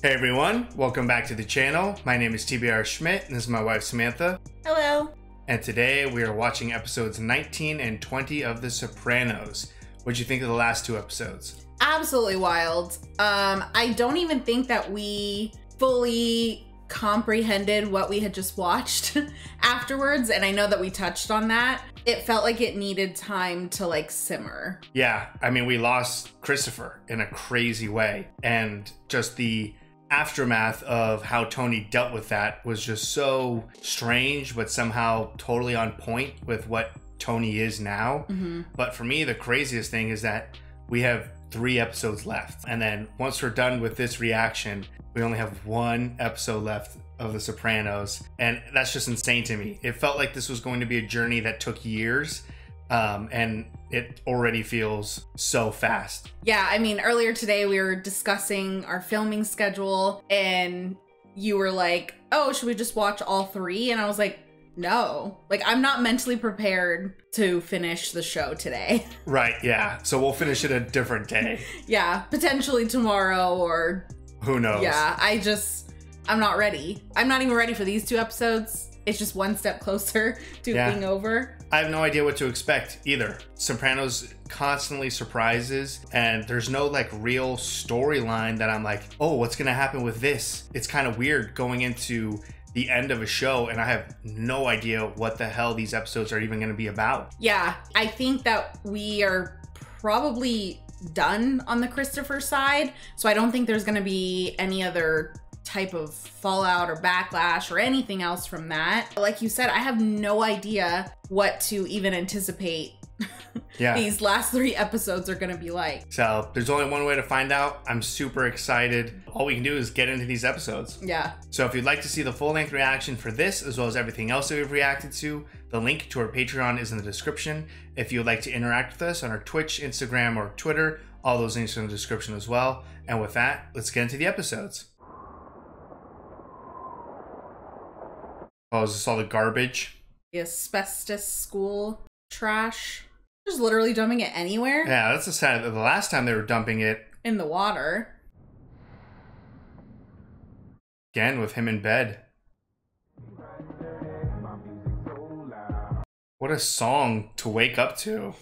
Hey everyone, welcome back to the channel. My name is TBR Schmidt and this is my wife Samantha. Hello. And today we are watching episodes 19 and 20 of The Sopranos. What'd you think of the last two episodes? Absolutely wild. I don't even think that we fully comprehended what we had just watched afterwards, and I know that we touched on that. It felt like it needed time to simmer. Yeah, I mean, we lost Christopher in a crazy way, and just the aftermath of how Tony dealt with that was just so strange, but somehow totally on point with what Tony is now. But for me, the craziest thing is that we have 3 episodes left, and then once we're done with this reaction, we only have 1 episode left of The Sopranos, and that's just insane to me. It felt like this was going to be a journey that took years, and it already feels so fast. Yeah, I mean, earlier today we were discussing our filming schedule, and you were like, oh, should we just watch all 3? And I was like, no. I'm not mentally prepared to finish the show today. Right, yeah. So we'll finish it a different day. Yeah, potentially tomorrow or... Who knows? Yeah, I'm not ready. I'm not even ready for these 2 episodes. It's just one step closer to being over. I have no idea what to expect either. Sopranos constantly surprises, and there's no real storyline that I'm like, oh, what's gonna happen with this? It's kind of weird going into the end of a show and I have no idea what the hell these episodes are even gonna be about. Yeah, I think that we are probably done on the Christopher side, so I don't think there's gonna be any other type of fallout or backlash or anything else from that. Like you said, I have no idea what to even anticipate these last 3 episodes are gonna be like. So there's only one way to find out. I'm super excited. All we can do is get into these episodes. Yeah. So if you'd like to see the full-length reaction for this, as well as everything else that we've reacted to, the link to our Patreon is in the description. If you would like to interact with us on our Twitch, Instagram, or Twitter, all those links are in the description as well. And with that, let's get into the episodes. Oh, is this all the garbage? The asbestos school trash. Just literally dumping it anywhere. Yeah, that's the sad. The last time they were dumping it in the water. Again, with him in bed. What a song to wake up to.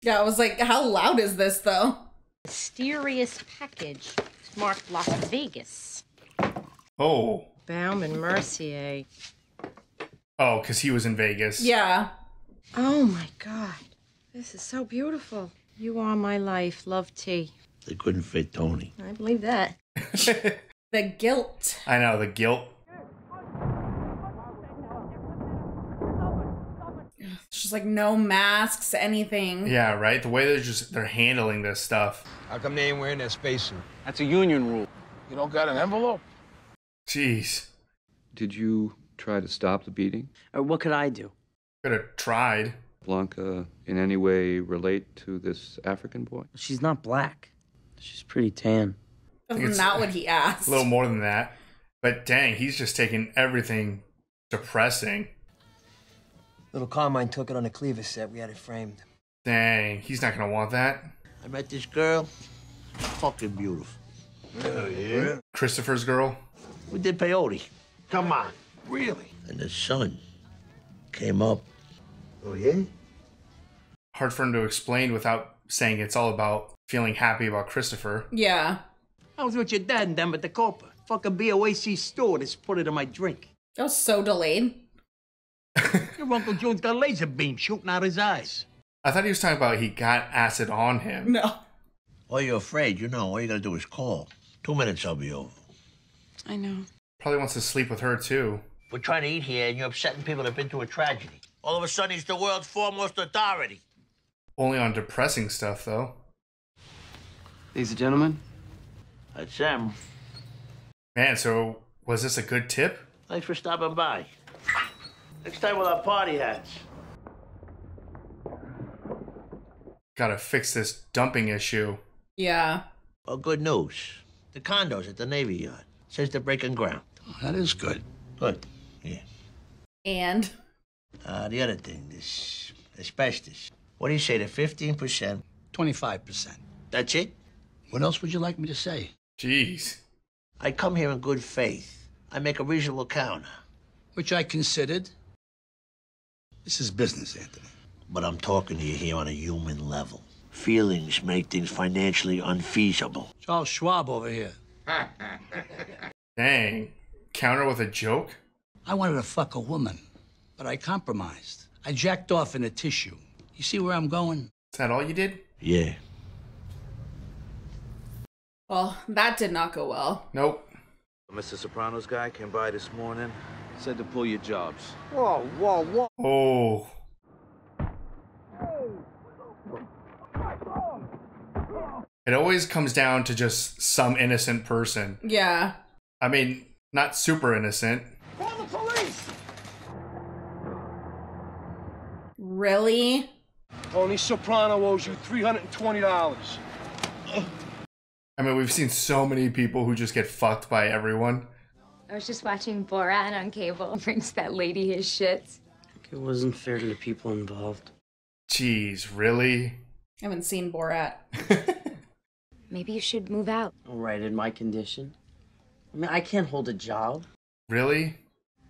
Yeah, I was like, how loud is this though? Mysterious package marked Las Vegas. Oh. Baum and Mercier. Oh, because he was in Vegas. Yeah. Oh my God. This is so beautiful. You are my life. Love, T. They couldn't fit Tony. I believe that. The guilt. I know, the guilt. It's just no masks, anything. Yeah, right? The way they're handling this stuff. How come they ain't wearing their spacesuit? That's a union rule. You don't got an envelope? Jeez. Did you try to stop the beating? What could I do? Could have tried. Blanca in any way relate to this African boy? She's not black. She's pretty tan. That's not what he asked. A little more than that. But dang, he's just taking everything depressing. Little Carmine took it on the Cleaver set. We had it framed. Dang, he's not gonna want that. I met this girl. Fucking beautiful. Oh, yeah? Christopher's girl. We did peyote. Come on. Really? And the sun came up. Oh, yeah? Hard for him to explain without saying it's all about feeling happy about Christopher. Yeah. I was with your dad and them at the Copa. Fucking BOAC store. Just put it in my drink. That was so delayed. Your Uncle Joe's got a laser beam shooting out his eyes. I thought he was talking about he got acid on him. No. Or you're afraid, all you gotta do is call. 2 minutes, I'll be over. I know. Probably wants to sleep with her too. We're trying to eat here, and you're upsetting people that have been through a tragedy. All of a sudden, he's the world's foremost authority. Only on depressing stuff, though. These are gentlemen? That's them. Man, so was this a good tip? Thanks for stopping by. Next time we'll have party hats. Gotta fix this dumping issue. Yeah. Well, good news. The condos at the Navy Yard. Says they're breaking ground. Oh, that is good. Good. Yeah. And? The other thing, this asbestos. What do you say, the 15%? 25%. That's it? What else would you like me to say? Jeez. I come here in good faith. I make a reasonable counter. Which I considered. This is business, Anthony. But I'm talking to you here on a human level. Feelings make things financially unfeasible. Charles Schwab over here. Dang. Counter with a joke? I wanted to fuck a woman, but I compromised. I jacked off in a tissue. You see where I'm going? Is that all you did? Yeah. Well, that did not go well. Nope. Mr. Soprano's guy came by this morning, said to pull your jobs. Whoa, whoa, whoa. Oh. It always comes down to just some innocent person. Yeah. I mean, not super innocent. Call the police! Really? Tony Soprano owes you $320. I mean, we've seen so many people who just get fucked by everyone. I was just watching Borat on cable. Brings that lady his shit. It wasn't fair to the people involved. Jeez, really? I haven't seen Borat. Maybe you should move out. All right, in my condition. I mean, I can't hold a job. Really?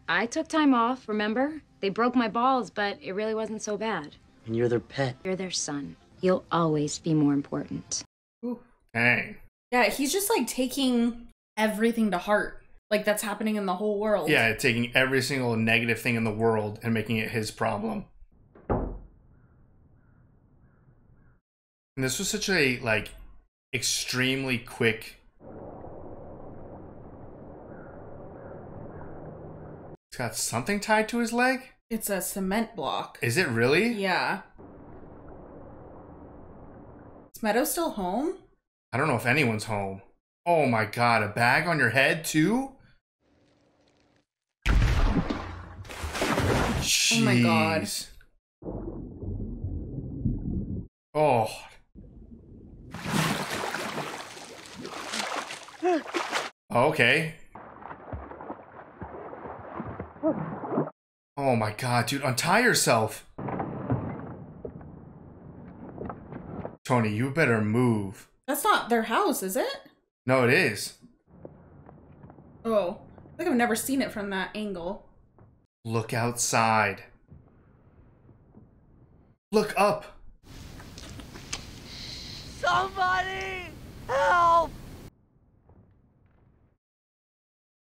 I took time off, remember? They broke my balls, but it really wasn't so bad. And you're their pet. You're their son. You'll always be more important. Ooh. Dang. Yeah, he's just like taking everything to heart. Like that's happening in the whole world. Yeah, taking every single negative thing in the world and making it his problem. And this was such a, like, extremely quick... He's got something tied to his leg? It's a cement block. Is it really? Yeah. Is Meadow still home? I don't know if anyone's home. Oh my god, a bag on your head too? Jeez. Oh my god. Oh. Okay. Oh my god, dude, untie yourself. Tony, you better move. That's not their house, is it? No, it is. Oh, I think I've never seen it from that angle. Look outside. Look up. Somebody help!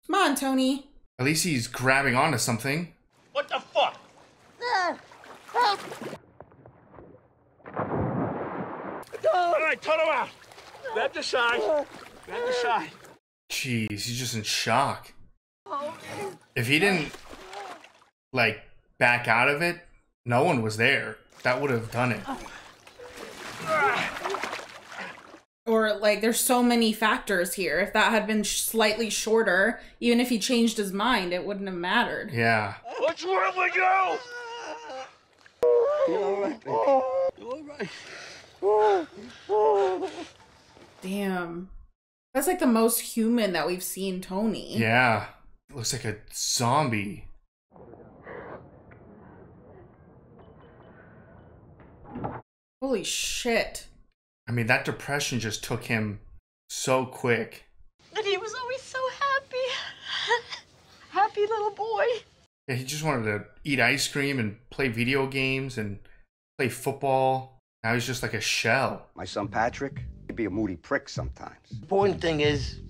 Come on, Tony. At least he's grabbing onto something. What the fuck? Help! All right, turn around. Grab the side. Grab the side. Jeez, he's just in shock. If he didn't, like, back out of it, no one was there. That would have done it. Or, like, there's so many factors here. If that had been slightly shorter, even if he changed his mind, it wouldn't have mattered. Yeah. What's wrong with you? You all right, baby? You all right? Damn. That's like the most human that we've seen Tony. Yeah. Looks like a zombie. Holy shit. I mean, that depression just took him so quick. And he was always so happy. Happy little boy. Yeah, he just wanted to eat ice cream and play video games and play football. Now he's just like a shell. My son Patrick, he'd be a moody prick sometimes. Important thing is,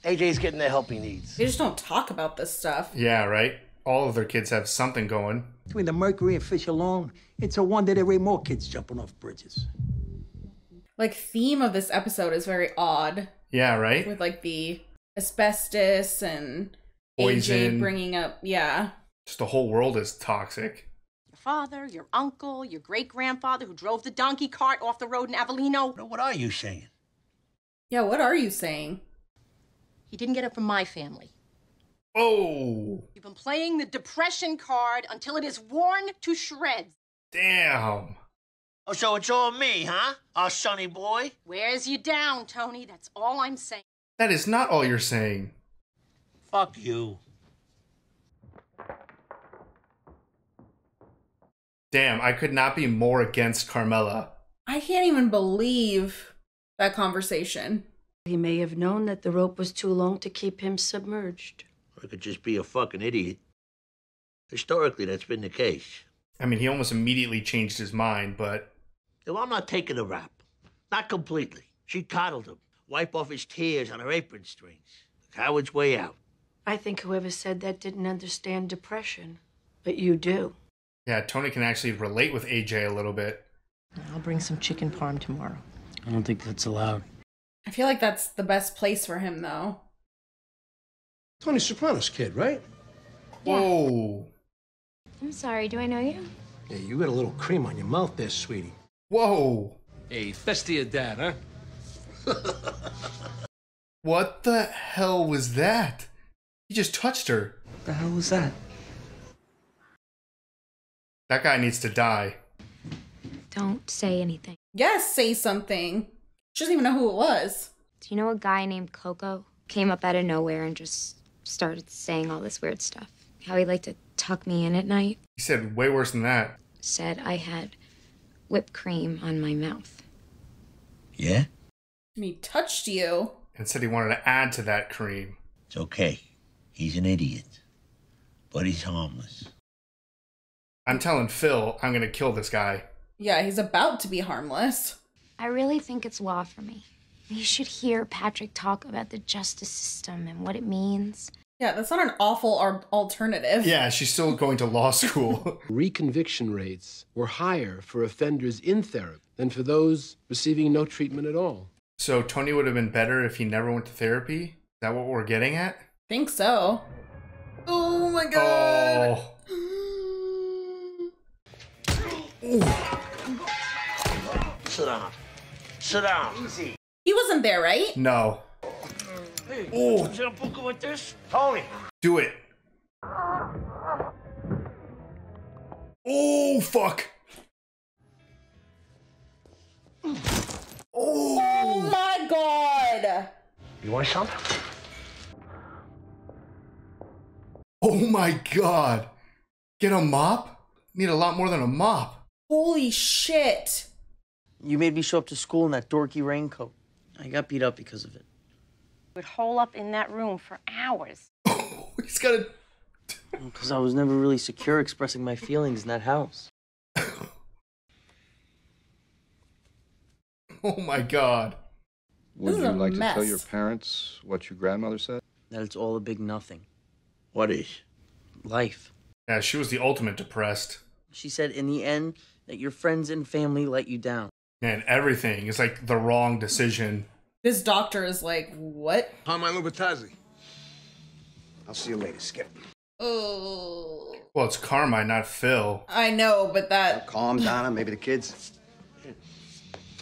AJ's getting the help he needs. They just don't talk about this stuff. Yeah, right? All of their kids have something going. Between the Mercury and Fish alone, it's a wonder there ain't more kids jumping off bridges. Like, theme of this episode is very odd. Yeah, right? With, like, the asbestos and Poison. AJ bringing up, yeah. Just the whole world is toxic. Your father, your uncle, your great-grandfather who drove the donkey cart off the road in Avellino. What are you saying? Yeah, what are you saying? He didn't get it from my family. Oh! You've been playing the depression card until it is worn to shreds. Damn! Oh, so it's all me, huh? Our sonny boy? Wears you down, Tony. That's all I'm saying. That is not all you're saying. Fuck you. Damn, I could not be more against Carmela. I can't even believe that conversation. He may have known that the rope was too long to keep him submerged. Or it could just be a fucking idiot. Historically, that's been the case. I mean, he almost immediately changed his mind, but... Well, I'm not taking the rap. Not completely. She coddled him. Wipe off his tears on her apron strings. The coward's way out. I think whoever said that didn't understand depression. But you do. Yeah, Tony can actually relate with AJ a little bit. I'll bring some chicken parm tomorrow. I don't think that's allowed. I feel like that's the best place for him, though. Tony Soprano's kid, right? Whoa. I'm sorry, do I know you? Yeah, you got a little cream on your mouth there, sweetie. Whoa. Hey, best of your dad, huh? What the hell was that? He just touched her. What the hell was that? That guy needs to die. Don't say anything. Yes, say something. She doesn't even know who it was. Do you know a guy named Coco? Came up out of nowhere and just started saying all this weird stuff. How he liked to tuck me in at night. He said way worse than that. Said I had whipped cream on my mouth. Yeah? And he touched you. And said he wanted to add to that cream. It's okay. He's an idiot. But he's harmless. I'm telling Phil I'm gonna kill this guy. Yeah, he's about to be harmless. I really think it's law for me. You should hear Patrick talk about the justice system and what it means. Yeah, that's not an awful alternative. Yeah, she's still going to law school. Reconviction rates were higher for offenders in therapy than for those receiving no treatment at all. So Tony would have been better if he never went to therapy? Is that what we're getting at? Think so. Oh my god. Oh. Sit down. Sit down. Easy. He wasn't there, right? No. Hey, Oh. you a book with this? Tony. Do it. Oh, fuck. Oh my god. You want some? Oh my god. Get a mop? Need a lot more than a mop. Holy shit. You made me show up to school in that dorky raincoat. I got beat up because of it. Would hole up in that room for hours. He's got a... Because I was never really secure expressing my feelings in that house. Oh my god. Would This is you a like to tell mess. your parents what your grandmother said? That it's all a big nothing. What is? Life. Yeah, she was the ultimate depressed. She said in the end that your friends and family let you down. And everything is like the wrong decision. This doctor is like, what? Carmine Lubitazzi. I'll see you later, Skip. Oh. Well, it's Carmine, not Phil. I know, but that... Calm, Donna. Maybe the kids.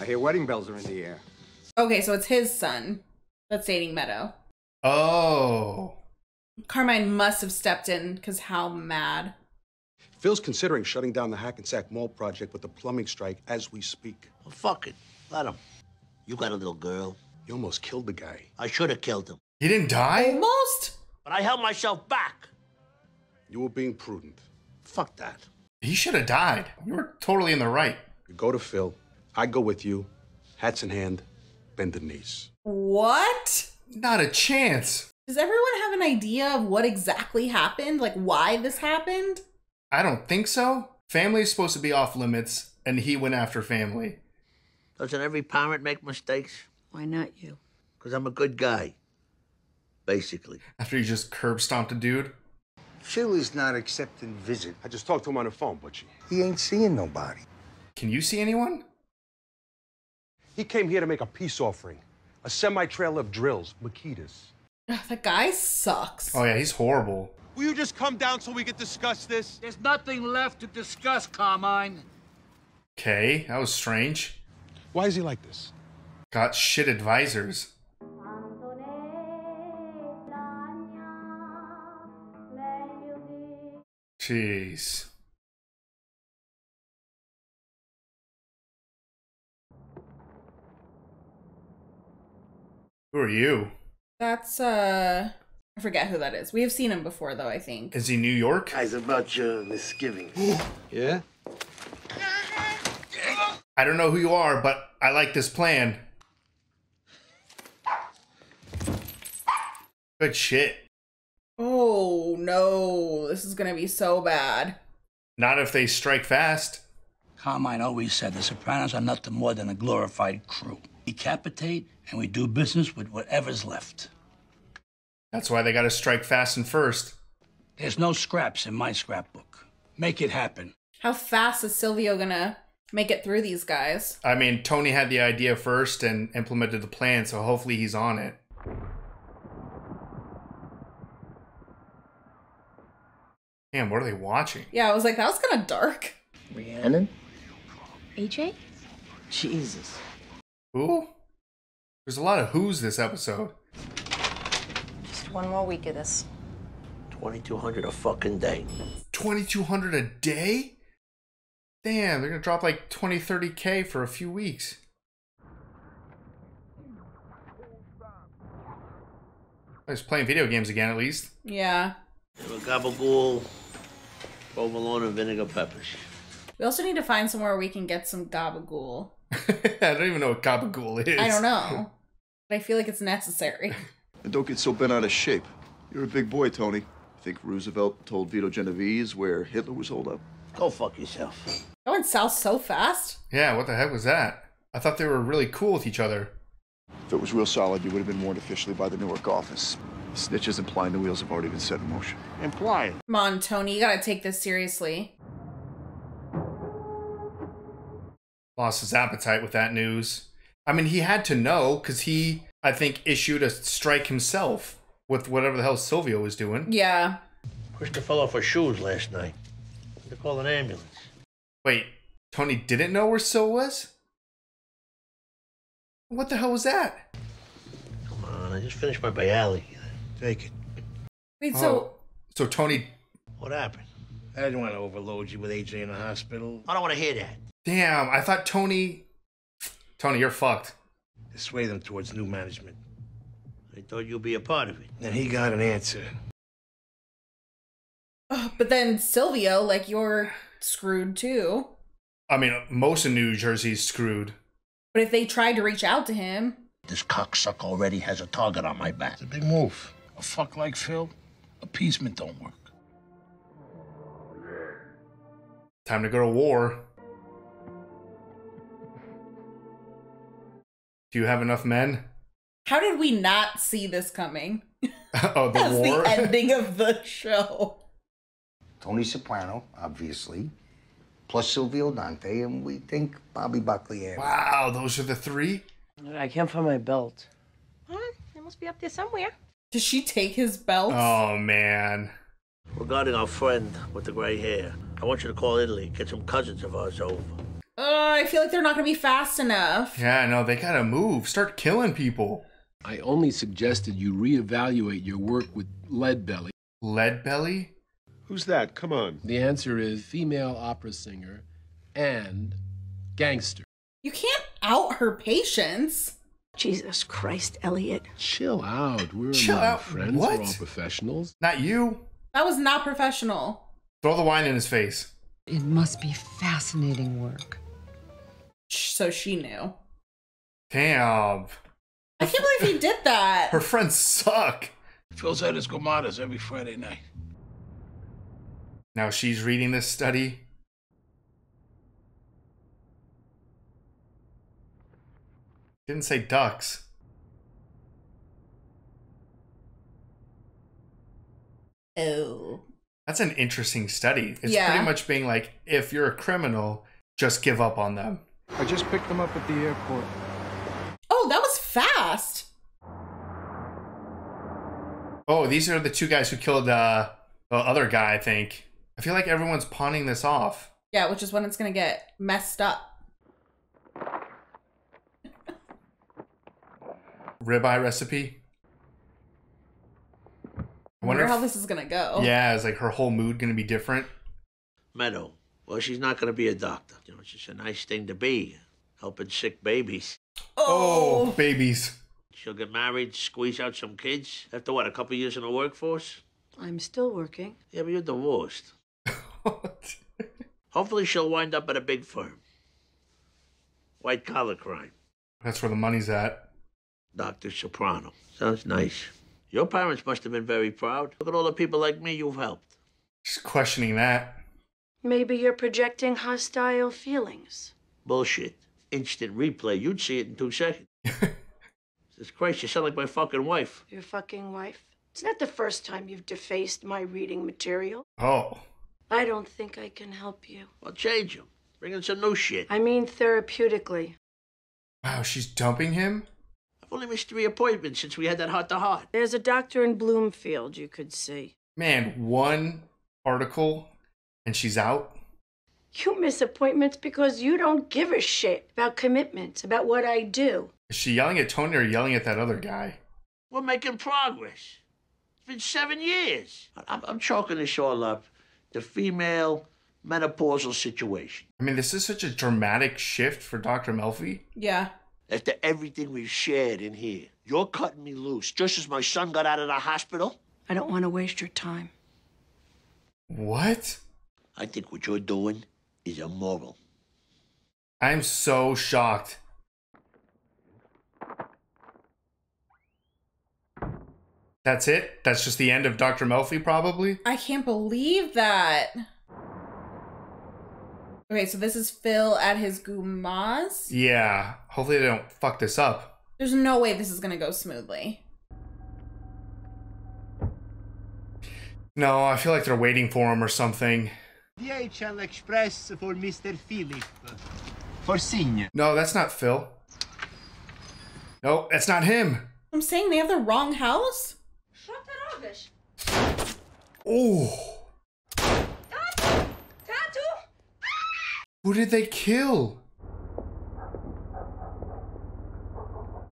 I hear wedding bells are in the air. Okay, so it's his son that's dating Meadow. Oh. Carmine must have stepped in, because how mad. Phil's considering shutting down the Hackensack Mall project with the plumbing strike as we speak. Well, fuck it. Let him. You got a little girl. You almost killed the guy. I should have killed him. He didn't die? Almost? But I held myself back. You were being prudent. Fuck that. He should have died. You were totally in the right. You go to Phil. I go with you. Hats in hand. Bend the knees. What? Not a chance. Does everyone have an idea of what exactly happened? Like, why this happened? I don't think so. Family is supposed to be off limits, and he went after family. Doesn't every parent make mistakes? Why not you? Because I'm a good guy. Basically. After he just curb stomped a dude. Phil is not accepting visit. I just talked to him on the phone, Butchie. He ain't seeing nobody. Can you see anyone? He came here to make a peace offering. A semi-trailer of drills, Makitas. Ugh, that guy sucks. Oh yeah, he's horrible. Will you just come down so we can discuss this? There's nothing left to discuss, Carmine. Okay, that was strange. Why is he like this? Got shit advisors. Jeez. Who are you? That's, I forget who that is. We have seen him before, though, I think. Is he New York? Guys, about your misgivings. Yeah? I don't know who you are, but I like this plan. Good shit. Oh, no. This is going to be so bad. Not if they strike fast. Carmine always said the Sopranos are nothing more than a glorified crew. Decapitate, and we do business with whatever's left. That's why they gotta strike fast and first. There's no scraps in my scrapbook. Make it happen. How fast is Silvio going to make it through these guys? I mean, Tony had the idea first and implemented the plan, so hopefully he's on it. Damn, what are they watching? Yeah, I was like, that was kind of dark. Rhiannon? AJ? Jesus. Who? There's a lot of who's this episode. Just one more week of this. 2,200 a fucking day. 2,200 a day? Damn, they're gonna drop like 20, 30K for a few weeks. I was playing video games again, at least. Yeah. Have a gabagool, provolone, and vinegar peppers. We also need to find somewhere we can get some gabagool. I don't even know what gabagool is. I don't know. But I feel like it's necessary. And don't get so bent out of shape. You're a big boy, Tony. Think Roosevelt told Vito Genovese where Hitler was holed up? Go fuck yourself. Going south so fast? Yeah, what the heck was that? I thought they were really cool with each other. If it was real solid, you would have been warned officially by the Newark office. Snitches implying the wheels have already been set in motion. Implying? Come on, Tony. You gotta take this seriously. Lost his appetite with that news. I mean, he had to know, because he, I think, issued a strike himself with whatever the hell Silvio was doing. Yeah. Pushed the fellow for shoes last night. They called an ambulance. Wait, Tony didn't know where Sil was? What the hell was that? Come on, I just finished my Bialy. Take it. Wait, so... So Tony... What happened? I didn't want to overload you with AJ in the hospital. I don't want to hear that. Damn, I thought Tony... Tony, you're fucked. To sway them towards new management. I thought you'd be a part of it. And he got an answer. But then Silvio, like, you're screwed too. I mean, most of New Jersey's screwed. But if they tried to reach out to him... This cocksucker already has a target on my back. It's a big move. A fuck like Phil, appeasement don't work. Time to go to war. Do you have enough men? How did we not see this coming? Oh, the That's war? the ending of the show. Tony Soprano, obviously, plus Silvio Dante, and we think Bobby Buckley. Wow, those are the three? I can't find my belt. Huh? It must be up there somewhere. Did she take his belt? Oh, man. Regarding our friend with the gray hair, I want you to call Italy, get some cousins of ours over. I feel like they're not going to be fast enough. Yeah, no, they gotta move. Start killing people. I only suggested you reevaluate your work with Leadbelly. Leadbelly? Who's that? Come on. The answer is female opera singer and gangster. You can't out her patients. Jesus Christ, Elliot. Chill out. We're Chill among out. friends. What? We're all professionals. Not you. That was not professional. Throw the wine in his face. It must be fascinating work. So she knew. Damn. I can't believe he did that. Her friends suck. Phil's at his Gomadas every Friday night. Now she's reading this study. Didn't say ducks. Oh. That's an interesting study. It's Yeah. pretty much being like, if you're a criminal, just give up on them. I just picked them up at the airport. Oh, that was fast. Oh, these are the two guys who killed the other guy, I think. I feel like everyone's pawning this off. Yeah, which is when it's going to get messed up. Ribeye recipe. I wonder if- how this is going to go. Yeah, is like her whole mood going to be different? Meadow. Well, she's not going to be a doctor. You know, it's just a nice thing to be, helping sick babies. Oh, babies. She'll get married, squeeze out some kids. After what, a couple years in the workforce? I'm still working. Yeah, but you're divorced. Hopefully she'll wind up at a big firm. White collar crime. That's where the money's at. Dr. Soprano. Sounds nice. Your parents must have been very proud. Look at all the people like me you've helped. She's questioning that. Maybe you're projecting hostile feelings. Bullshit. Instant replay. You'd see it in 2 seconds. Jesus Christ, you sound like my fucking wife. Your fucking wife? It's not the first time you've defaced my reading material. Oh. I don't think I can help you. Well, change him. Bring in some new shit. I mean therapeutically. Wow, she's dumping him? I've only missed 3 appointments since we had that heart-to-heart. There's a doctor in Bloomfield you could see. Man, 1 article and she's out? You miss appointments because you don't give a shit about commitments, about what I do. Is she yelling at Tony or yelling at that other guy? We're making progress. It's been 7 years. I'm chalking this all up. The female menopausal situation. I mean, this is such a dramatic shift for Dr. Melfi. Yeah. After everything we've shared in here, you're cutting me loose just as my son got out of the hospital? I don't want to waste your time. What? I think what you're doing is immoral. I'm so shocked. That's it? That's just the end of Dr. Melfi, probably? I can't believe that. Okay, so this is Phil at his Gumas. Yeah. Hopefully they don't fuck this up. There's no way this is gonna go smoothly. No, I feel like they're waiting for him or something. DHL Express for Mr. Philip. For Signe. No, that's not Phil. No, that's not him. I'm saying they have the wrong house? Oh. Who did they kill?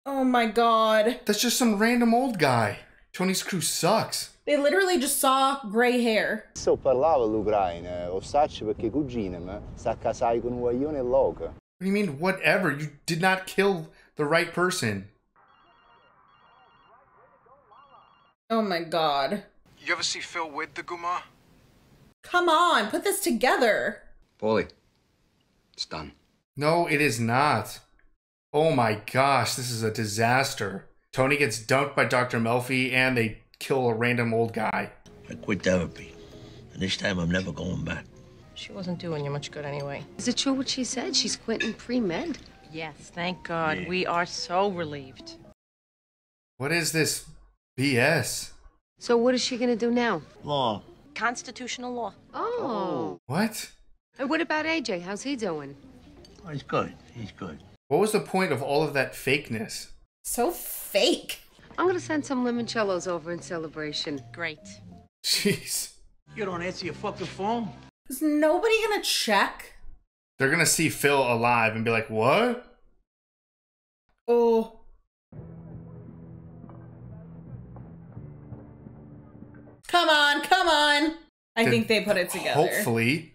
Oh my god. That's just some random old guy. Tony's crew sucks. They literally just saw gray hair. Se parlavo l'Ucraina, o sacci perché cugina me sta casai con un guaglione loca. What do you mean, whatever? You did not kill the right person. Oh my god. You ever see Phil with the Guma? Come on, put this together. Paulie, it's done. No, it is not. Oh my gosh, this is a disaster. Tony gets dumped by Dr. Melfi and they kill a random old guy. I quit therapy. And this time I'm never going back. She wasn't doing you much good anyway. Is it true what she said? She's quitting pre-med? Yes, thank God. Yeah. We are so relieved. What is this BS? So what is she gonna do now? Law. Constitutional law. Oh. What? And what about AJ? How's he doing? Oh, he's good. He's good. What was the point of all of that fakeness? So fake. I'm gonna send some limoncellos over in celebration. Great. Jeez. You don't answer your fucking phone? Is nobody gonna check? They're gonna see Phil alive and be like, what? Oh. Come on, come on. I think they put it together. Hopefully.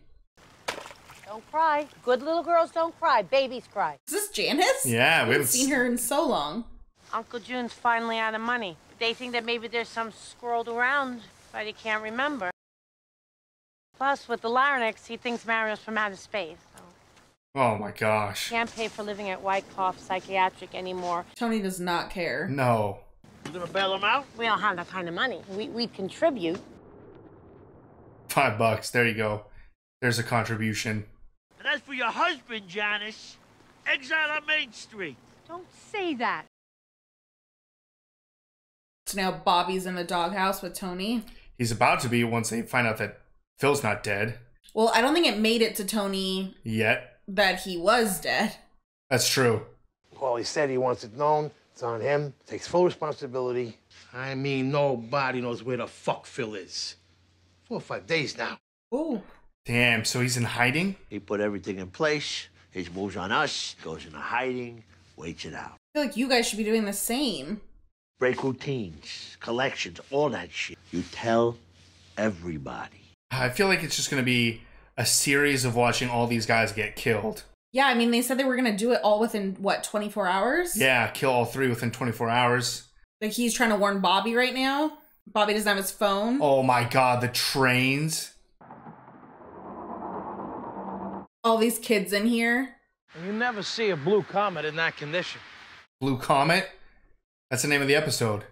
Don't cry. Good little girls don't cry. Babies cry. Is this Janice? Yeah, we haven't seen her in so long. Uncle June's finally out of money. They think that maybe there's some scrolled around, but he can't remember. Plus, with the larynx, he thinks Mario's from outer space. So Oh my gosh. can't pay for living at Wyckoff Psychiatric anymore. Tony does not care. No. You gonna bail him out? We don't have that kind of money. We contribute. $5. There you go. There's a contribution. And as for your husband, Janice, exile on Main Street. Don't say that. So now Bobby's in the doghouse with Tony. He's about to be once they find out that Phil's not dead. Well, I don't think it made it to Tony Yet. that he was dead. That's true. Paulie said he wants it known. It's on him. Takes full responsibility. I mean, nobody knows where the fuck Phil is. 4 or 5 days now. Ooh. Damn, so he's in hiding? He put everything in place. His moves on us, goes into hiding, waits it out. I feel like you guys should be doing the same. Break routines, collections, all that shit. You tell everybody. I feel like it's just going to be a series of watching all these guys get killed. Yeah, I mean, they said they were going to do it all within, what, 24 hours? Yeah, kill all 3 within 24 hours. Like, he's trying to warn Bobby right now. Bobby doesn't have his phone. Oh my god, the trains. All these kids in here. You never see a blue comet in that condition. Blue Comet? That's the name of the episode.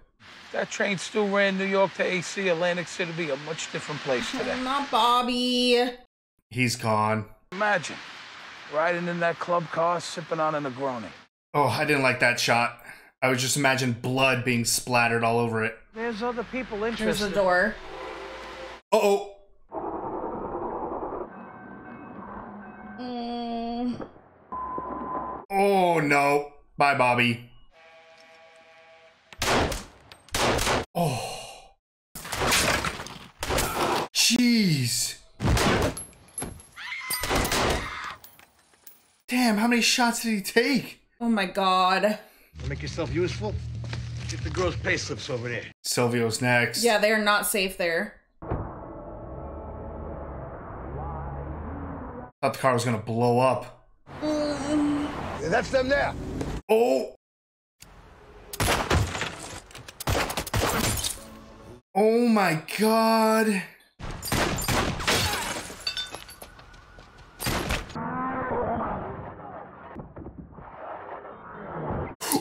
That train still ran New York to AC, Atlantic City would be a much different place today. Not Bobby. He's gone. Imagine riding in that club car, sipping on a Negroni. Oh, I didn't like that shot. I would just imagine blood being splattered all over it. There's other people interested. There's the door. Uh-oh. Oh, no. Bye, Bobby. Oh. Jeez. Damn, how many shots did he take? Oh my god. Make yourself useful? Get the girl's pay slips over there. Silvio's next. Yeah, they're not safe there. Thought the car was gonna blow up. Yeah, that's them there. Oh! Oh my god!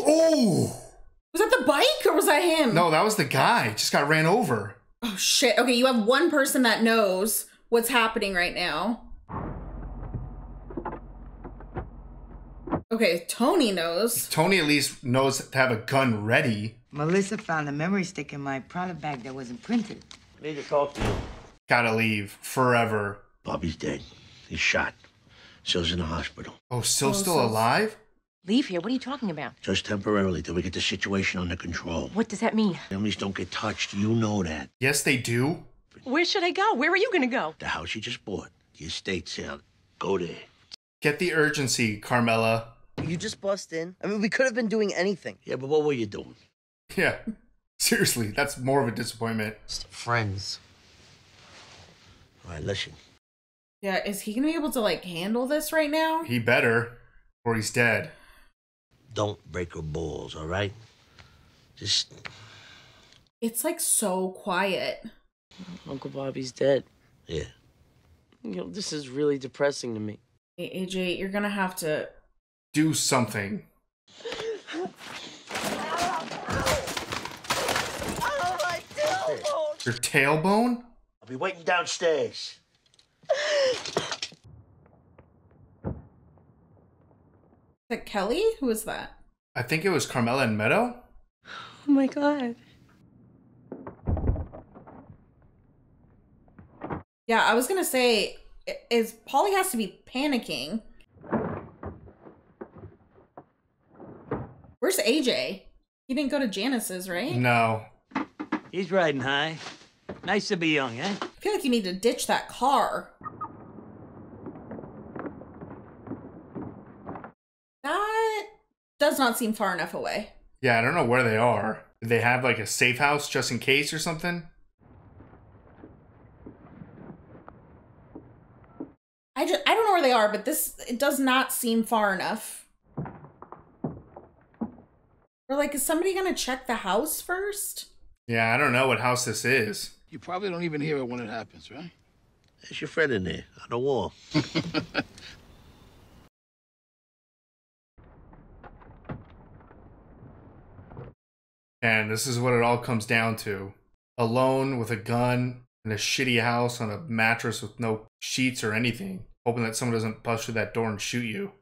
Oh! Was that the bike or was that him? No, that was the guy. Just got ran over. Oh shit. Okay, you have one person that knows what's happening right now. Okay, Tony knows. Tony at least knows to have a gun ready. Melissa found a memory stick in my product bag that wasn't printed. I need to talk to you. Gotta leave. Forever. Bobby's dead. He's shot. Sil's in the hospital. Oh, Sil's still alive? Leave here? What are you talking about? Just temporarily till we get the situation under control. What does that mean? Families don't get touched. You know that. Yes, they do. Where should I go? Where are you gonna go? The house you just bought. The estate sale. Go there. Get the urgency, Carmela. You just bust in. I mean, we could have been doing anything. Yeah, but what were you doing? Yeah. Seriously, that's more of a disappointment. Just friends. All right, listen. Yeah, is he gonna be able to, like, handle this right now? He better, or he's dead. Don't break her balls, all right? Just... It's, like, so quiet. Uncle Bobby's dead. Yeah. You know, this is really depressing to me. Hey, AJ, you're gonna have to... do something. Your tailbone? I'll be waiting downstairs. Is that Kelly? Who is that? I think it was Carmela and Meadow. Oh my god. Yeah, I was gonna say, is Polly has to be panicking. Where's AJ? He didn't go to Janice's, right? No. He's riding high. Nice to be young, eh? I feel like you need to ditch that car. That does not seem far enough away. Yeah, I don't know where they are. Did they have like a safe house just in case or something? I don't know where they are, but it does not seem far enough. Or like, is somebody gonna check the house first? Yeah, I don't know what house this is. You probably don't even hear it when it happens, right? There's your friend in there, on the wall. And this is what it all comes down to. Alone with a gun in a shitty house on a mattress with no sheets or anything. Hoping that someone doesn't bust through that door and shoot you.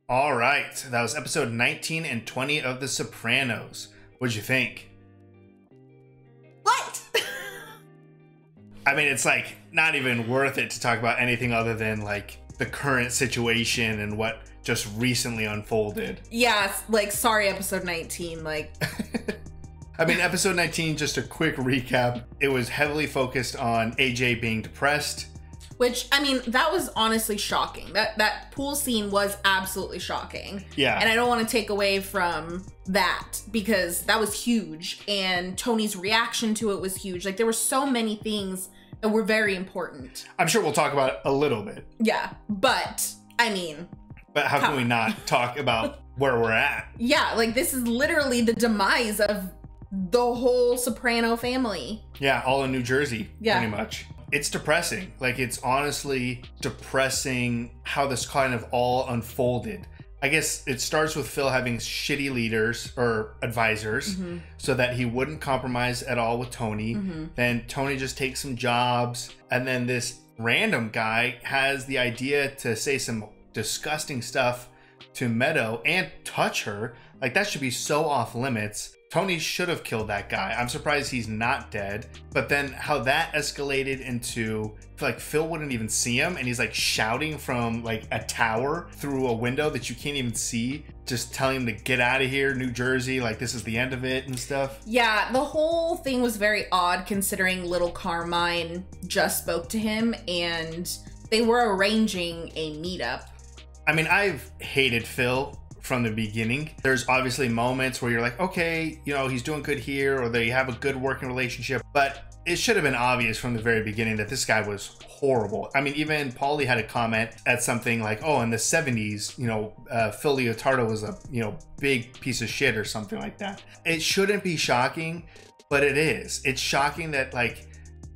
All right, that was episode 19 and 20 of The Sopranos. What'd you think? What? I mean, it's like not even worth it to talk about anything other than like the current situation and what just recently unfolded. Yeah, like, sorry, episode 19, like... I mean, episode 19, just a quick recap. It was heavily focused on AJ being depressed. Which, I mean, that was honestly shocking. That pool scene was absolutely shocking. Yeah. And I don't want to take away from that because that was huge. And Tony's reaction to it was huge. Like, there were so many things that were very important. I'm sure we'll talk about it a little bit. Yeah, but, I mean... But how can we not talk about where we're at? Yeah, like, this is literally the demise of the whole Soprano family. Yeah, all in New Jersey, yeah. Pretty much. It's depressing. Like, it's honestly depressing how this kind of all unfolded. I guess it starts with Phil having shitty leaders or advisors so that he wouldn't compromise at all with Tony. Then Tony just takes some jobs. And then this random guy has the idea to say some disgusting stuff to Meadow and touch her. Like, that should be so off limits. Tony should have killed that guy. I'm surprised he's not dead. But then how that escalated into, like, Phil wouldn't even see him, and he's like shouting from like a tower through a window that you can't even see, just telling him to get out of here, New Jersey, like this is the end of it and stuff. Yeah, the whole thing was very odd considering little Carmine just spoke to him and they were arranging a meetup. I mean, I've hated Phil from the beginning. There's obviously moments where you're like, okay, you know, he's doing good here, or they have a good working relationship, but it should have been obvious from the very beginning that this guy was horrible. I mean, even Paulie had a comment at something like, oh, in the 70s, you know, Phil Leotardo was a, you know, big piece of shit or something like that. It shouldn't be shocking, but it is. It's shocking that, like,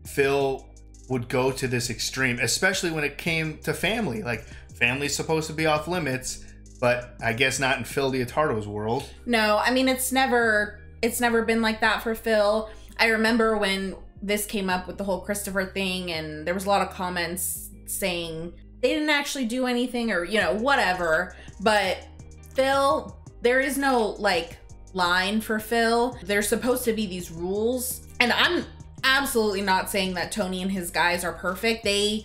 Phil would go to this extreme, especially when it came to family. Like, family's supposed to be off limits, but I guess not in Phil Leotardo's world. No, I mean, it's never been like that for Phil. I remember when this came up with the whole Christopher thing, and there was a lot of comments saying they didn't actually do anything, or, you know, whatever. But Phil, there is no, like, line for Phil. There's supposed to be these rules, and I'm absolutely not saying that Tony and his guys are perfect. The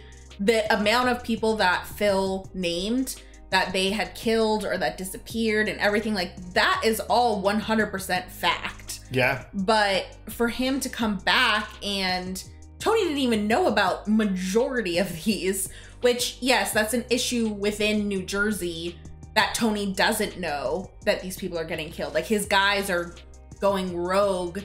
amount of people that Phil named that they had killed or that disappeared and everything, like, that is all 100% fact. Yeah. But for him to come back, and Tony didn't even know about majority of these, which, yes, that's an issue within New Jersey, that Tony doesn't know that these people are getting killed. Like, his guys are going rogue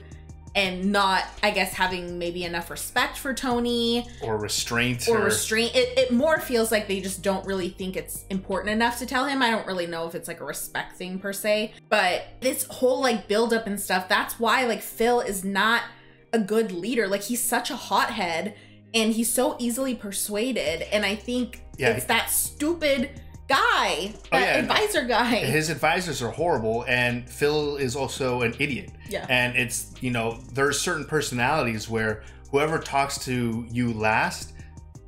and not, I guess, having maybe enough respect for Tony. Or restraint. It more feels like they just don't really think it's important enough to tell him. I don't really know if it's like a respect thing per se. But this whole like buildup and stuff, that's why like Phil is not a good leader. Like, he's such a hothead and he's so easily persuaded. And I think it's that stupid guy, advisor guy. His advisors are horrible, and Phil is also an idiot. Yeah. And it's, you know, there's certain personalities where whoever talks to you last,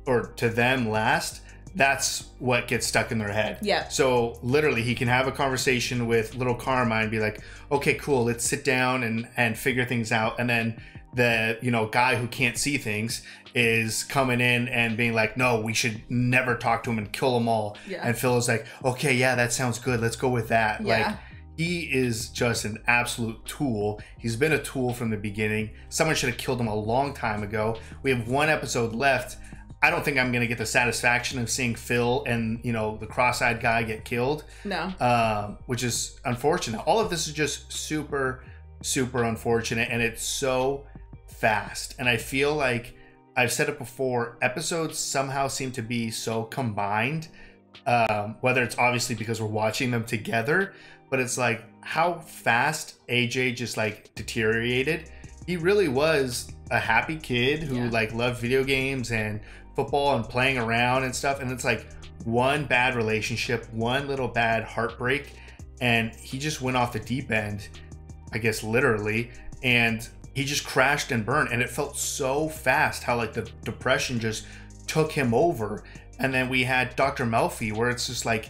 or to them last, that's what gets stuck in their head. Yeah. So literally he can have a conversation with little Carmine and be like, okay, cool, let's sit down and figure things out. And then the, you know, guy who can't see things is coming in and being like, no, we should never talk to him and kill them all. Yeah. And Phil is like, okay, yeah, that sounds good. Let's go with that. Yeah. Like, he is just an absolute tool. He's been a tool from the beginning. Someone should have killed him a long time ago. We have one episode left. I don't think I'm going to get the satisfaction of seeing Phil and, you know, the cross-eyed guy get killed. No. Which is unfortunate. All of this is just super, super unfortunate, and it's so fast. And I feel like, I've said it before, episodes somehow seem to be so combined, whether it's obviously because we're watching them together, but it's like how fast AJ just like deteriorated. He really was a happy kid who like loved video games and football and playing around and stuff. And it's like one bad relationship, one little bad heartbreak, and he just went off the deep end, I guess literally, and he just crashed and burned. And it felt so fast how like the depression just took him over. And then we had Dr. Melfi, where it's just like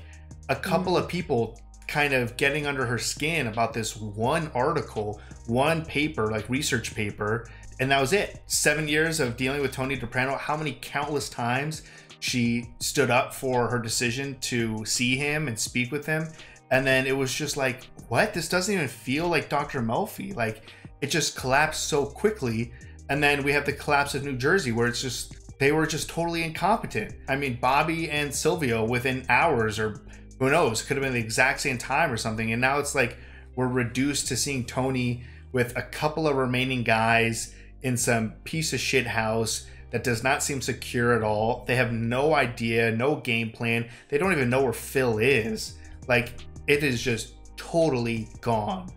a couple of people kind of getting under her skin about this one article, one paper, like research paper, and that was it. 7 years of dealing with Tony Soprano. How many countless times she stood up for her decision to see him and speak with him, and then it was just like, what? This doesn't even feel like Dr. Melfi. Like, it just collapsed so quickly. And then we have the collapse of New Jersey, where it's just, they were just totally incompetent. I mean, Bobby and Silvio within hours, or who knows, could have been the exact same time or something. And now it's like we're reduced to seeing Tony with a couple of remaining guys in some piece of shit house that does not seem secure at all. They have no idea, no game plan. They don't even know where Phil is. Like, it is just totally gone.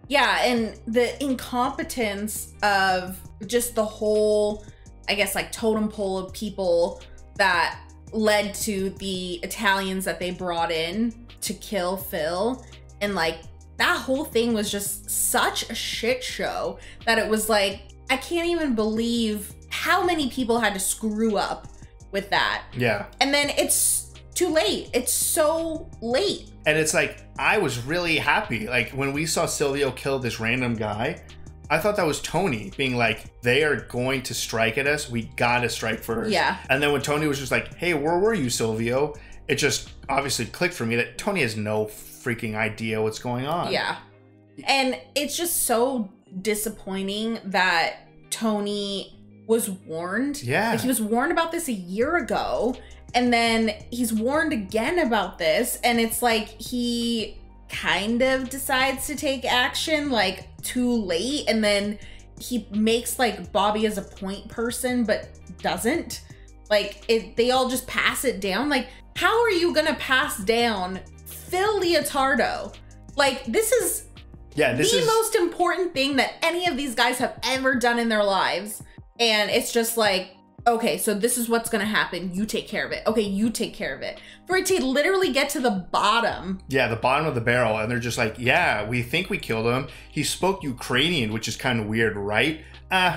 Yeah, and the incompetence of just the whole, I guess, like totem pole of people that led to the Italians that they brought in to kill Phil. And like, that whole thing was just such a shit show that it was like, I can't even believe how many people had to screw up with that. Yeah. And then it's too late. It's so late. And it's like, I was really happy. Like when we saw Silvio kill this random guy, I thought that was Tony being like, they are going to strike at us. We gotta strike first. Yeah. And then when Tony was just like, hey, where were you, Silvio? It just obviously clicked for me that Tony has no freaking idea what's going on. Yeah. And it's just so disappointing that Tony was warned. Yeah. Like, he was warned about this a year ago, and then he's warned again about this, and it's like he kind of decides to take action like too late, and then he makes like Bobby as a point person but doesn't. Like, they all just pass it down. Like, how are you gonna pass down Phil Leotardo? Like, this is the most important thing that any of these guys have ever done in their lives. And it's just like, okay, so this is what's gonna happen. You take care of it. Okay, you take care of it. For it to literally get to the bottom. Yeah, the bottom of the barrel. And they're just like, yeah, we think we killed him. He spoke Ukrainian, which is kind of weird, right?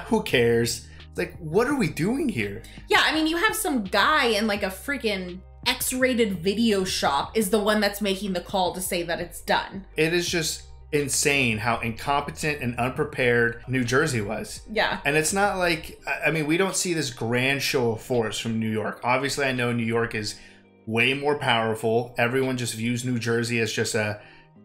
Who cares? Like, what are we doing here? Yeah, I mean, you have some guy in like a freaking X-rated video shop is the one that's making the call to say that it's done. It is just insane how incompetent and unprepared New Jersey was. Yeah. And it's not like, I mean, we don't see this grand show of force from New York. Obviously, I know New York is way more powerful. Everyone just views New Jersey as just a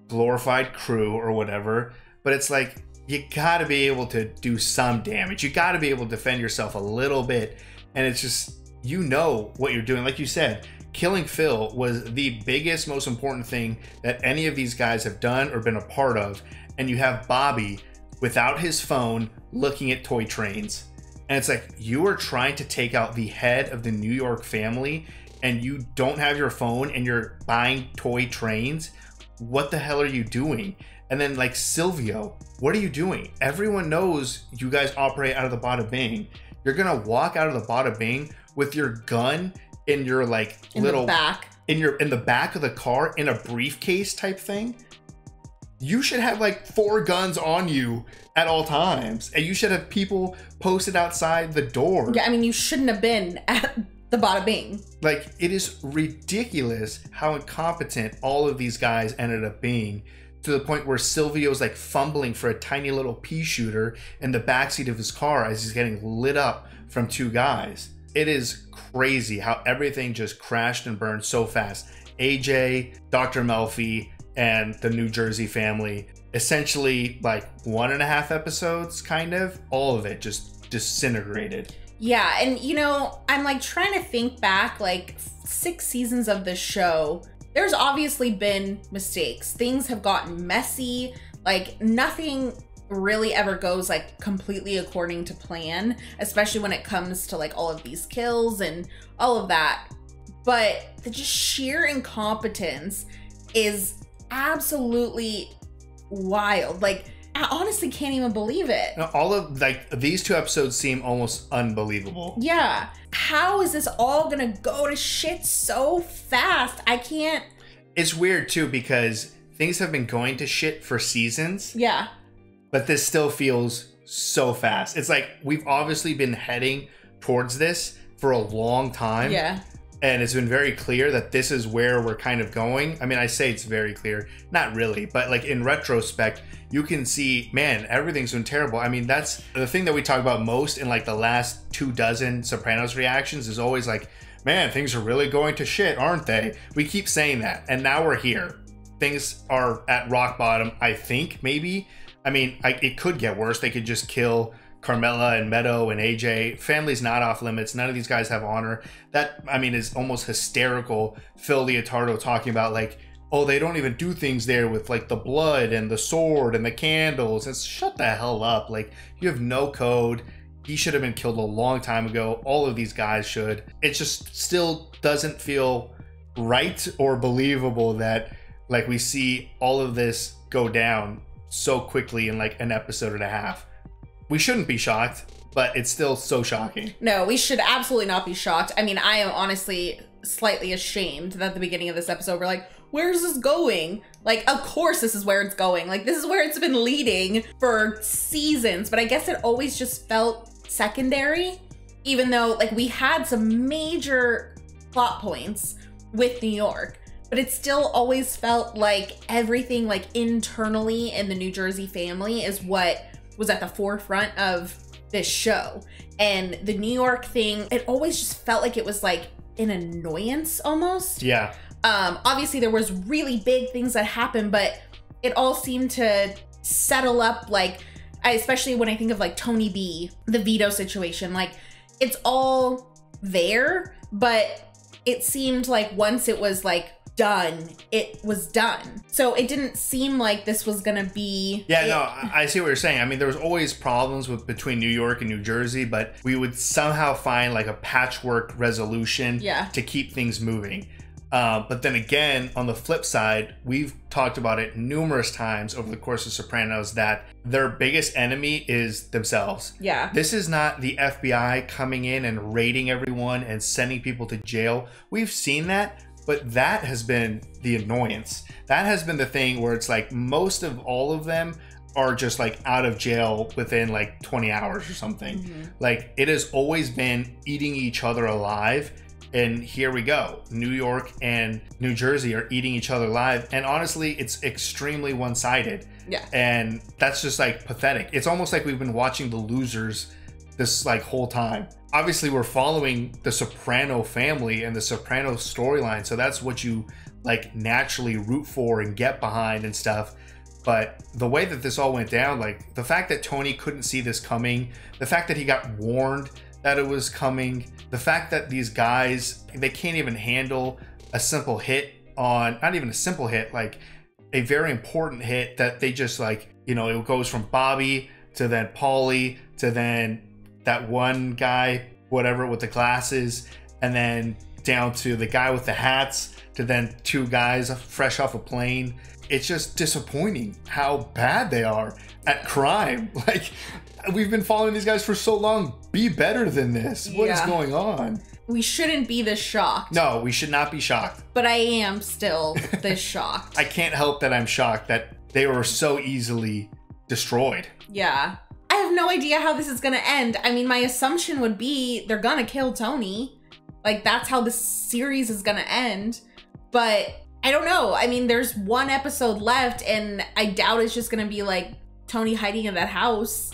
glorified crew or whatever. But it's like, you gotta be able to do some damage. You gotta be able to defend yourself a little bit. And it's just, you know what you're doing. Like you said, killing Phil was the biggest, most important thing that any of these guys have done or been a part of. And you have Bobby without his phone looking at toy trains. And it's like, you are trying to take out the head of the New York family and you don't have your phone and you're buying toy trains. What the hell are you doing? And then like, Silvio, what are you doing? Everyone knows you guys operate out of the Bada Bing. You're gonna walk out of the Bada Bing with your gun in your like little back, in the back of the car in a briefcase type thing. You should have like 4 guns on you at all times, and you should have people posted outside the door. Yeah, I mean, you shouldn't have been at the Bada Bing. Like, it is ridiculous how incompetent all of these guys ended up being, to the point where Silvio's like fumbling for a tiny little pea shooter in the backseat of his car as he's getting lit up from 2 guys. It is crazy how everything just crashed and burned so fast. AJ, Dr. Melfi, and the New Jersey family, essentially like 1.5 episodes, kind of, all of it just disintegrated. Yeah, and you know, I'm like trying to think back, like 6 seasons of this show, there's obviously been mistakes. Things have gotten messy, like nothing really ever goes like completely according to plan, especially when it comes to like all of these kills and all of that. But the just sheer incompetence is absolutely wild. Like, I honestly can't even believe it. All of like these 2 episodes seem almost unbelievable. Yeah. How is this all gonna go to shit so fast? I can't. It's weird too, because things have been going to shit for seasons. Yeah. But this still feels so fast. It's like we've obviously been heading towards this for a long time. Yeah. And it's been very clear that this is where we're kind of going. I mean, I say it's very clear, not really, but like in retrospect, you can see, man, everything's been terrible. I mean, that's the thing that we talk about most in like the last 24 Sopranos reactions is always like, man, things are really going to shit, aren't they? We keep saying that. And now we're here. Things are at rock bottom, I think, maybe. I mean, it could get worse. They could just kill Carmela and Meadow and AJ. Family's not off limits. None of these guys have honor. That, I mean, is almost hysterical. Phil Leotardo talking about like, oh, they don't even do things there with like the blood and the sword and the candles. It's shut the hell up. Like, you have no code. He should have been killed a long time ago. All of these guys should. It just still doesn't feel right or believable that like we see all of this go down so quickly in like an episode and a half. We shouldn't be shocked, but it's still so shocking. No, we should absolutely not be shocked. I mean, I am honestly slightly ashamed that at the beginning of this episode, we're like, where's this going? Like, of course this is where it's going. Like, this is where it's been leading for seasons. But I guess it always just felt secondary, even though, like, we had some major plot points with New York. But it still always felt like everything, like, internally in the New Jersey family is what was at the forefront of this show. And the New York thing, it always just felt like it was, like, an annoyance almost. Yeah. Obviously there was really big things that happened, but it all seemed to settle up, like, especially when I think of, like, Tony B, the Vito situation, like, it's all there, but it seemed like once it was, like, done, it was done. So it didn't seem like this was gonna be I see what you're saying. I mean, there was always problems between New York and New Jersey, but we would somehow find like a patchwork resolution to keep things moving. But then again, on the flip side, we've talked about it numerous times over the course of Sopranos that their biggest enemy is themselves. Yeah. This is not the FBI coming in and raiding everyone and sending people to jail. We've seen that, but that has been the annoyance. That has been the thing where it's like most of all of them are just like out of jail within like 20 hours or something. Mm-hmm. Like it has always been eating each other alive. And here we go. New York and New Jersey are eating each other alive. And honestly, it's extremely one-sided. Yeah. And that's just like pathetic. It's almost like we've been watching The Losers this like whole time. Obviously, we're following the Soprano family and the Soprano storyline. So that's what you like naturally root for and get behind and stuff. But the way that this all went down, like the fact that Tony couldn't see this coming, the fact that he got warned that it was coming, the fact that these guys, they can't even handle a simple hit on, not even a simple hit, like a very important hit that they just like, you know, it goes from Bobby to then Paulie to then that one guy, whatever, with the glasses, and then down to the guy with the hats to then two guys fresh off a plane. It's just disappointing how bad they are at crime. Like, we've been following these guys for so long. Be better than this. What is going on? We shouldn't be this shocked. No, we should not be shocked. But I am still this shocked. I can't help that I'm shocked that they were so easily destroyed. Yeah. I have no idea how this is gonna end. I mean, my assumption would be they're gonna kill Tony. Like, that's how the series is gonna end. But I don't know. I mean, there's one episode left, and I doubt it's just gonna be like Tony hiding in that house.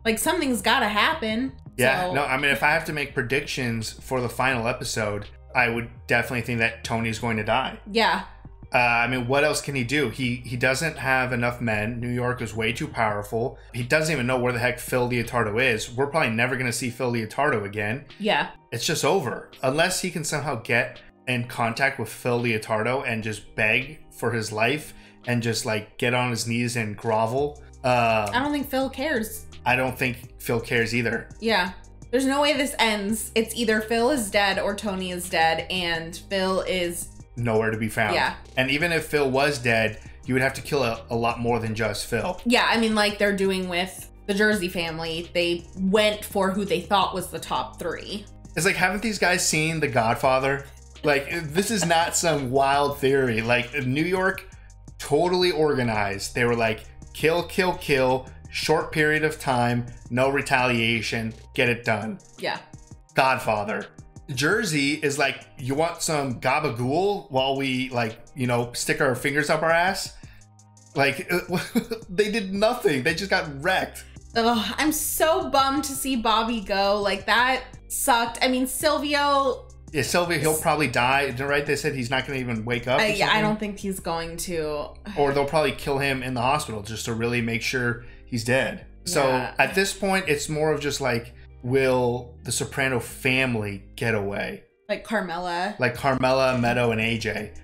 Like, something's gotta happen. Yeah, so. no, I mean, if I have to make predictions for the final episode, I would definitely think that Tony's going to die. Yeah. I mean, what else can he do? He doesn't have enough men. New York is way too powerful. He doesn't even know where the heck Phil Leotardo is. We're probably never going to see Phil Leotardo again. Yeah. It's just over. Unless he can somehow get in contact with Phil Leotardo and just beg for his life and just like get on his knees and grovel. I don't think Phil cares. I don't think Phil cares either. Yeah. There's no way this ends. It's either Phil is dead or Tony is dead, and Phil is nowhere to be found. Yeah. And even if Phil was dead, you would have to kill a lot more than just Phil. Yeah, I mean, like they're doing with the Jersey family. They went for who they thought was the top three. It's like, haven't these guys seen The Godfather? Like, this is not some wild theory. Like, New York, totally organized. They were like, kill, kill, kill, short period of time, no retaliation, get it done. Yeah. Godfather. Jersey is like, you want some gabagool while we, like, you know, stick our fingers up our ass? Like, they did nothing. They just got wrecked. Ugh, I'm so bummed to see Bobby go. Like, that sucked. I mean, Silvio... Yeah, Silvio, he'll probably die. Right? They said he's not going to even wake up. Yeah, I don't think he's going to. Or they'll probably kill him in the hospital just to really make sure he's dead. So Yeah. at this point, it's more of just like, will the Soprano family get away? Like Carmela. Like Carmela, Meadow, and AJ.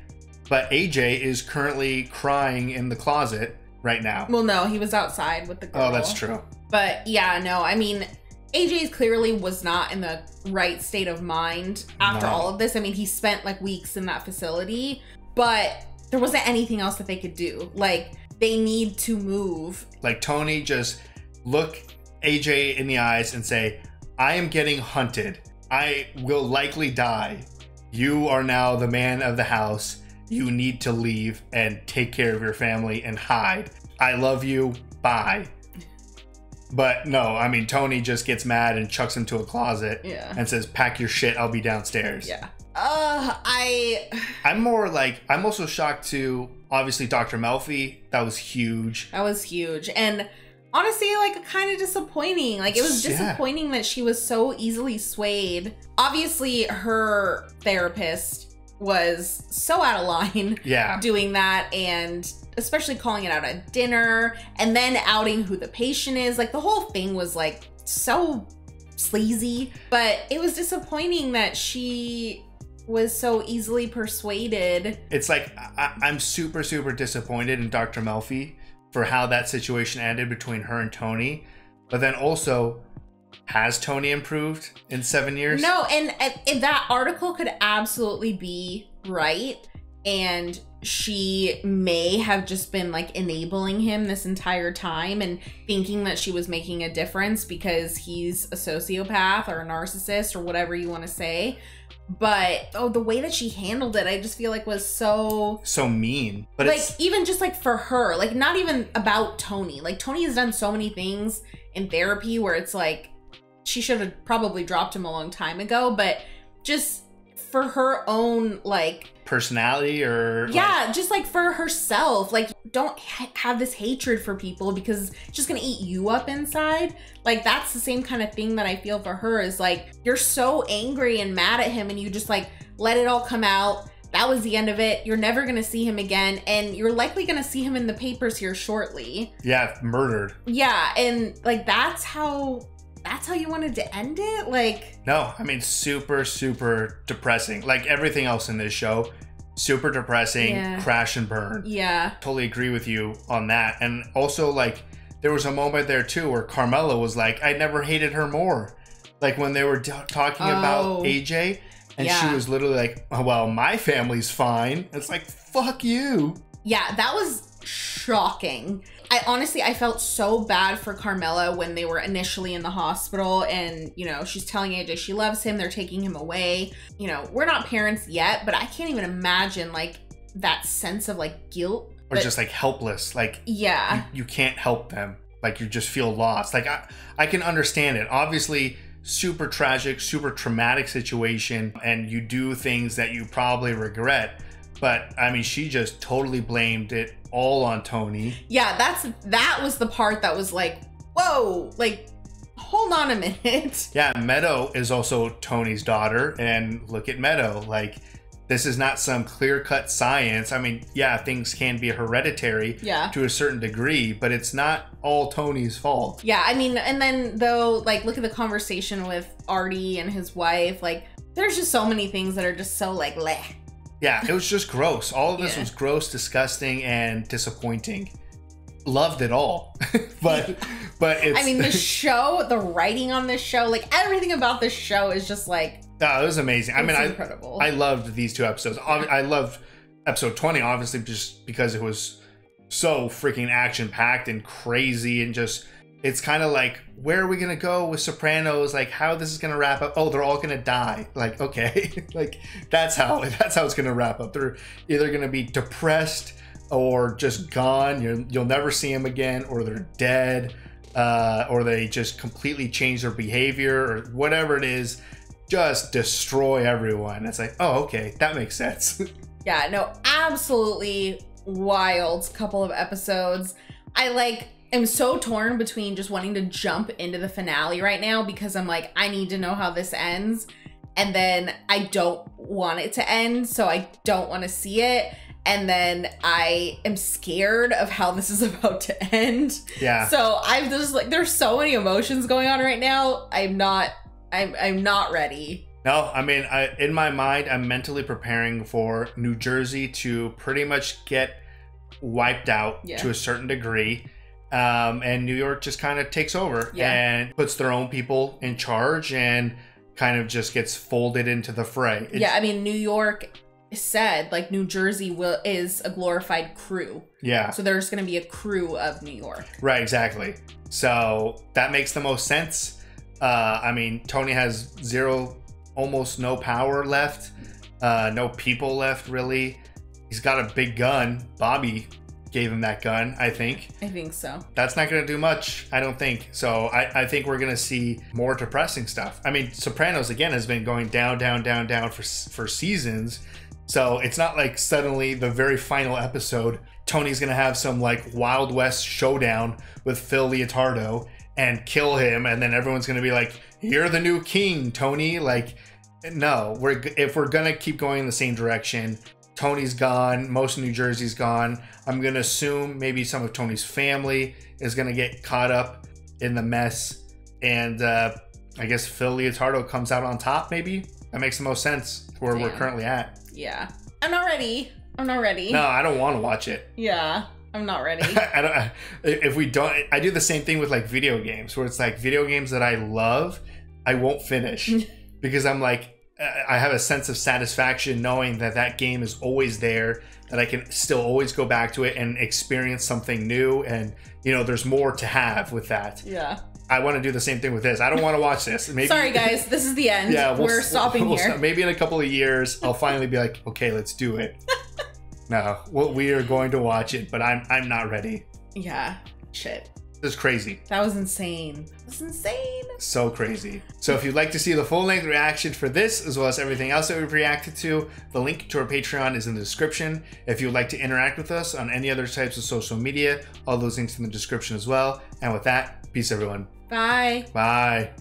But AJ is currently crying in the closet right now. Well, no, he was outside with the girl. Oh, that's true. But yeah, no, I mean, AJ clearly was not in the right state of mind after No. all of this. I mean, he spent like weeks in that facility, but there wasn't anything else that they could do. Like, they need to move. Like, Tony just look AJ in the eyes and say, I am getting hunted. I will likely die. you are now the man of the house. You need to leave and take care of your family and hide. I love you. Bye. But no, I mean, Tony just gets mad and chucks him to a closet and says, pack your shit, I'll be downstairs. Yeah. I'm more like, I'm also shocked to, obviously, Dr. Melfi. That was huge. That was huge. And honestly, like, kind of disappointing. Like, it was disappointing that she was so easily swayed. Obviously, her therapist was so out of line doing that, and especially calling it out at dinner and then outing who the patient is. Like, the whole thing was like so sleazy, but it was disappointing that she was so easily persuaded. It's like, I'm super, super disappointed in Dr. Melfi for how that situation ended between her and Tony. But then also, has Tony improved in 7 years? No, and that article could absolutely be right. And she may have just been like enabling him this entire time and thinking that she was making a difference because he's a sociopath or a narcissist or whatever you want to say. But the way that she handled it, I just feel like was so mean. But like, even just like for her, like, not even about Tony. Like, Tony has done so many things in therapy where it's like she should have probably dropped him a long time ago, but just for her own like personality or just like for herself, like, don't have this hatred for people because it's just gonna eat you up inside. Like, that's the same kind of thing that I feel for her, is like, you're so angry and mad at him and you just like let it all come out. That was the end of it. You're never gonna see him again, and you're likely gonna see him in the papers here shortly. Yeah, murdered. Yeah, and like that's how you wanted to end it? Like, no, I mean, super, super depressing. Like everything else in this show, super depressing, crash and burn. Yeah. Totally agree with you on that. And also, like, there was a moment there too where Carmela was like, I never hated her more. Like when they were talking about AJ, and she was literally like, oh, well, my family's fine. It's like, fuck you. Yeah, that was shocking. I felt so bad for Carmela when they were initially in the hospital and, you know, she's telling AJ she loves him, they're taking him away. You know, we're not parents yet, but I can't even imagine like that sense of like guilt. Or just like helpless. Like, you can't help them. Like, you just feel lost. Like, I can understand it. Obviously, super tragic, super traumatic situation, and you do things that you probably regret. But I mean, she just totally blamed it all on Tony. Yeah, that was the part that was like, whoa, like, hold on a minute. Yeah, Meadow is also Tony's daughter, and look at Meadow. Like, this is not some clear-cut science. I mean, yeah, things can be hereditary to a certain degree, but it's not all Tony's fault. Yeah, I mean, and then though, like, look at the conversation with Artie and his wife. Like, there's just so many things that are just so like, leh. Yeah, it was just gross. All of this was gross, disgusting, and disappointing. Loved it all. but it's... I mean, the show, the writing on this show, like, everything about this show is just like... Oh, it was amazing. I mean, incredible. I loved these two episodes. I loved episode 20, obviously, just because it was so freaking action-packed and crazy, and just... It's kind of like, where are we going to go with Sopranos? Like, how this is going to wrap up? Oh, they're all going to die. Like, okay. Like, that's how it's going to wrap up. They're either going to be depressed or just gone. You'll never see them again, or they're dead, or they just completely change their behavior, or whatever it is. Just destroy everyone. It's like, oh, okay. That makes sense. Yeah, no, absolutely wild couple of episodes. I'm so torn between just wanting to jump into the finale right now because I'm like, I need to know how this ends. And then I don't want it to end, so I don't want to see it. And then I am scared of how this is about to end. Yeah. So I'm just like, there's so many emotions going on right now. I'm not ready. No, I mean, in my mind, I'm mentally preparing for New Jersey to pretty much get wiped out to a certain degree. And New York just kind of takes over and puts their own people in charge and kind of just gets folded into the fray. I mean, New York said like New Jersey is a glorified crew. Yeah. So there's going to be a crew of New York. Right, exactly. So that makes the most sense. I mean, Tony has almost no power left. No people left, really. He's got a big gun. Bobby gave him that gun, I think. I think so. That's not going to do much, I don't think. So I think we're going to see more depressing stuff. I mean, Sopranos, again, has been going down for seasons. So it's not like suddenly the very final episode, Tony's going to have some like Wild West showdown with Phil Leotardo and kill him. And then everyone's going to be like, you're the new king, Tony. Like, no, if we're going to keep going in the same direction, Tony's gone. Most of New Jersey's gone. I'm going to assume maybe some of Tony's family is going to get caught up in the mess. And I guess Phil Leotardo comes out on top, maybe. That makes the most sense where we're currently at. Yeah. I'm not ready. No, I don't want to watch it. Yeah. I'm not ready. I do the same thing with like video games where it's like video games that I love, I won't finish because I'm like, I have a sense of satisfaction knowing that that game is always there, that I can still always go back to it and experience something new. And, you know, there's more to have with that. Yeah. I want to do the same thing with this. I don't want to watch this. Maybe, sorry, guys. This is the end. Yeah, we're stopping here. Maybe in a couple of years, I'll finally be like, okay, let's do it. No, we are going to watch it, but I'm not ready. Yeah. Shit. This is crazy. That was insane. That's insane. So crazy. So if you'd like to see the full-length reaction for this, as well as everything else that we've reacted to, the link to our Patreon is in the description. If you'd like to interact with us on any other types of social media, all those links in the description as well. And with that, peace everyone. Bye. Bye.